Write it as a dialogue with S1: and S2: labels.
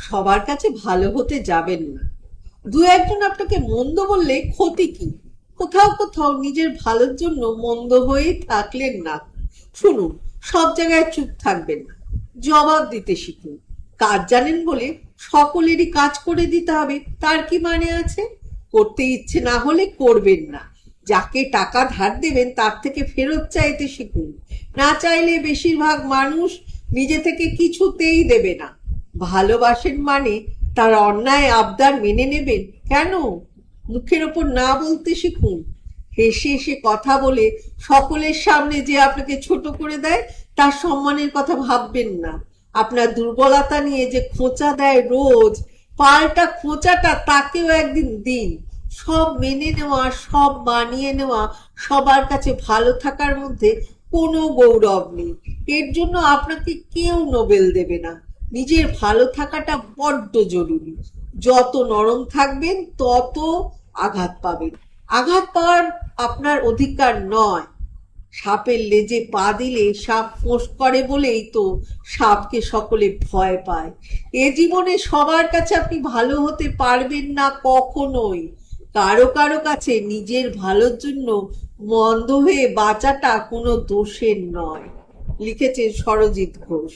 S1: সবার কাছে ভালো হতে যাবেন না। দু একজন আপনাকে মন্দ বললে ক্ষতি কি? কোথাও কোথাও নিজের ভালোর জন্য মন্দ হয়েই থাকলেন না। শুনুন, সব জায়গায় চুপ থাকবেন না, জবাব দিতে শিখুন। কাজ জানেন বলে সকলেরই কাজ করে দিতে হবে তার কি মানে আছে? করতে ইচ্ছে না হলে করবেন না। যাকে টাকা ধার দেবেন তার থেকে ফেরত চাইতে শিখুন। না চাইলে বেশিরভাগ মানুষ নিজে থেকে কিছুতেই দেবে না। ভালোবাসেন মানে তার অন্যায় আবদার মেনে নেবেন কেন? মুখের ওপর না বলতে শিখুন। হেসে হেসে কথা বলে সকলের সামনে যে আপনাকে ছোট করে দেয় তার সম্মানের কথা ভাববেন না। আপনার দুর্বলতা নিয়ে যে খোঁচা দেয় রোজ, পাল্টা খোঁচাটা তাকেও একদিন দিন। সব মেনে নেওয়া, সব মানিয়ে নেওয়া, সবার কাছে ভালো থাকার মধ্যে কোনো গৌরব নেই। এর জন্য আপনাকে কেউ নোবেল দেবে না। নিজের ভালো থাকাটা বড্ড জরুরি। যত নরম থাকবেন তত আঘাত পাবেন। আঘাত পাওয়ার আপনার অধিকার নয়। সাপের লেজে পা দিলে সাপ ফোঁস করে বলেই তো সাপকে সকলে ভয় পায়। এ জীবনে সবার কাছে আপনি ভালো হতে পারবেন না কখনোই। কারো কারো কাছে নিজের ভালোর জন্য মন্দ হয়ে বাঁচাটা কোনো দোষের নয়। লিখেছেন সরজিৎ ঘোষ।